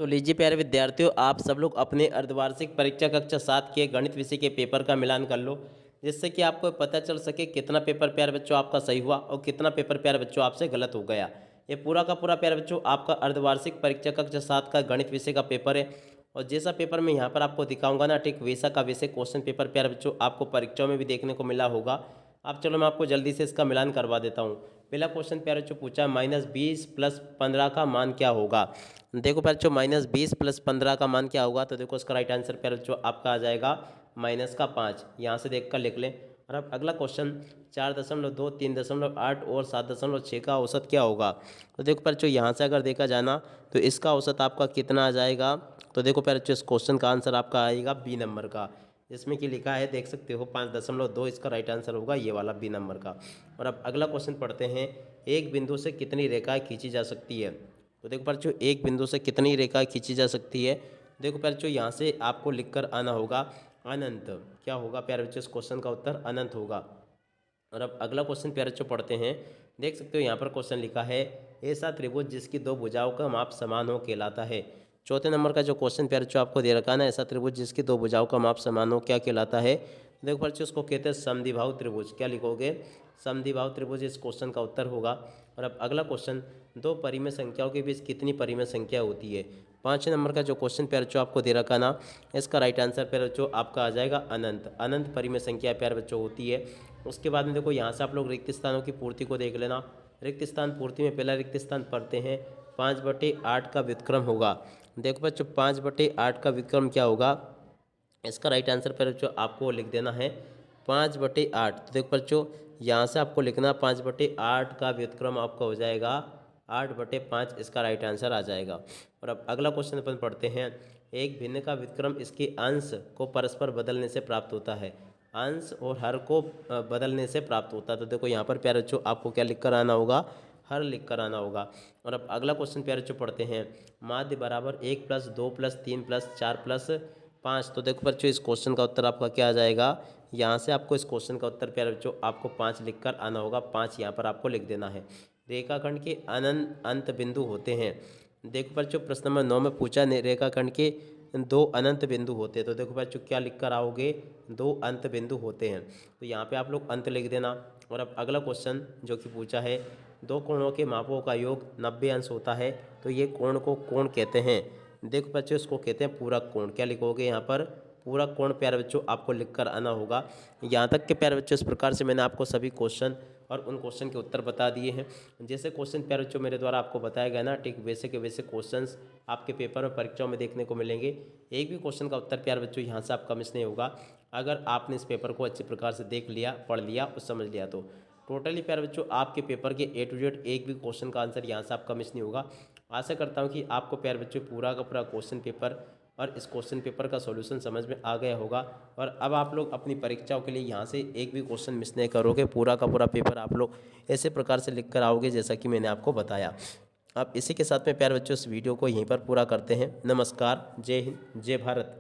तो लीजिए प्यारे विद्यार्थियों, आप सब लोग अपने अर्धवार्षिक परीक्षा कक्षा 7 के गणित विषय के पेपर का मिलान कर लो, जिससे कि आपको पता चल सके कितना पेपर प्यारे बच्चों आपका सही हुआ और कितना पेपर प्यारे बच्चों आपसे गलत हो गया। ये पूरा का पूरा प्यारे बच्चों आपका अर्धवार्षिक परीक्षा कक्षा 7 का गणित विषय का पेपर है। और जैसा पेपर मैं यहाँ पर आपको दिखाऊंगा ना, ठीक वैसा का वैसे क्वेश्चन पेपर प्यारे बच्चों आपको परीक्षाओं में भी देखने को मिला होगा। अब चलो मैं आपको जल्दी से इसका मिलान करवा देता हूँ। पहला क्वेश्चन प्यारे बच्चों पूछा -20 + 15 का मान क्या होगा। देखो प्यारे बच्चों -20 + 15 का मान क्या होगा, तो देखो इसका राइट आंसर प्यारे बच्चों आपका आ जाएगा -5। यहाँ से देख कर लिख लें। और अब अगला क्वेश्चन 4.2, 3.8 और 7.6 का औसत क्या होगा। तो देखो प्यारे बच्चों यहाँ से अगर देखा जाना तो इसका औसत आपका कितना आ जाएगा। तो देखो प्यारे बच्चों इस क्वेश्चन का आंसर आपका आएगा बी नंबर का, इसमें कि लिखा है देख सकते हो 5.2, इसका राइट आंसर होगा ये वाला बी नंबर का। और अब अगला क्वेश्चन पढ़ते हैं, एक बिंदु से कितनी रेखाएं खींची जा सकती है। तो देखो प्यारे बच्चों एक बिंदु से कितनी रेखाएं खींची जा सकती है। देखो प्यारे बच्चों यहाँ से आपको लिखकर आना होगा अनंत। क्या होगा प्यारे बच्चों, इस क्वेश्चन का उत्तर अनंत होगा। और अब अगला क्वेश्चन प्यारे बच्चों पढ़ते हैं। देख सकते हो यहाँ पर क्वेश्चन लिखा है, ऐसा त्रिभुज जिसकी दो भुजाओं का माप समान हो कहलाता है। चौथे नंबर का जो क्वेश्चन प्यारे बच्चों आपको दे रखा है ना, ऐसा त्रिभुज जिसकी दो भुजाओं का माप समान हो क्या कहलाता है। देखो प्यारे बच्चों उसको कहते हैं समद्विबाहु त्रिभुज। क्या लिखोगे, समद्विबाहु त्रिभुज इस क्वेश्चन का उत्तर होगा। और अब अगला क्वेश्चन, दो परिमेय संख्याओं के बीच कितनी परिमेय संख्या होती है। पाँचवें नंबर का जो क्वेश्चन प्यारे बच्चों आपको दे रखा ना, इसका राइट आंसर प्यारे बच्चों आपका आ जाएगा अनंत। अनंत परिमेय संख्या प्यारे बच्चों होती है। उसके बाद में देखो यहाँ से आप लोग रिक्त स्थानों की पूर्ति को देख लेना। रिक्त स्थान पूर्ति में पहला रिक्त स्थान पढ़ते हैं 5/8 का व्युत्क्रम होगा। देखो बच्चों 5/8 का व्युत्क्रम क्या होगा, इसका राइट आंसर पर बच्चों आपको लिख देना है 5/8। तो देखो बच्चों यहाँ से आपको लिखना 5/8 का व्युत्क्रम आपका हो जाएगा 8/5, इसका राइट आंसर आ जाएगा। और अब अगला क्वेश्चन अपन पढ़ते हैं, एक भिन्न का व्युत्क्रम इसके अंश को परस्पर बदलने से प्राप्त होता है। अंश और हर को बदलने से प्राप्त होता है। तो देखो यहाँ पर प्यारे बच्चों आपको क्या लिख कर आना होगा, हर लिख कर आना होगा। और अब अगला क्वेश्चन प्यारे बच्चों पढ़ते हैं, माध्य बराबर 1 + 2 + 3 + 4 + 5। तो देखो बच्चों इस क्वेश्चन का उत्तर आपका क्या आ जाएगा। यहाँ से आपको इस क्वेश्चन का उत्तर प्यारे बच्चों आपको 5 लिख कर आना होगा। 5 यहाँ पर आपको लिख देना है। रेखाखंड के अनंत अंत बिंदु होते हैं। देखो बच्चों प्रश्न नंबर 9 में पूछा, रेखाखंड के दो अनंत बिंदु होते हैं। तो देखो बच्चों क्या लिख कर आओगे, दो अंत बिंदु होते हैं। तो यहाँ पे आप लोग अंत लिख देना। और अब अगला क्वेश्चन जो कि पूछा है, दो कोणों के मापों का योग 90 अंश होता है, तो ये कोण को कोण कहते हैं। देखो बच्चों इसको कहते हैं पूरक कोण। क्या लिखोगे यहाँ पर, पूरक कोण प्यारे बच्चों आपको लिख कर आना होगा। यहाँ तक के प्यारे बच्चों इस प्रकार से मैंने आपको सभी क्वेश्चन और उन क्वेश्चन के उत्तर बता दिए हैं। जैसे क्वेश्चन प्यारे बच्चों मेरे द्वारा आपको बताया गया ना, ठीक वैसे के वैसे क्वेश्चंस आपके पेपर और परीक्षाओं में देखने को मिलेंगे। एक भी क्वेश्चन का उत्तर प्यारे बच्चों यहाँ से आपका मिस नहीं होगा, अगर आपने इस पेपर को अच्छे प्रकार से देख लिया, पढ़ लिया और समझ लिया। तो टोटली प्यारे बच्चों आपके पेपर के A to Z एक भी क्वेश्चन का आंसर यहाँ से आपका मिस नहीं होगा। आशा करता हूँ कि आपको प्यारे बच्चों पूरा का पूरा क्वेश्चन पेपर और इस क्वेश्चन पेपर का सॉल्यूशन समझ में आ गया होगा। और अब आप लोग अपनी परीक्षाओं के लिए यहाँ से एक भी क्वेश्चन मिस नहीं करोगे। पूरा का पूरा पेपर आप लोग ऐसे प्रकार से लिख कर आओगे जैसा कि मैंने आपको बताया। अब इसी के साथ में प्यारे बच्चों इस वीडियो को यहीं पर पूरा करते हैं। नमस्कार, जय हिंद, जय भारत।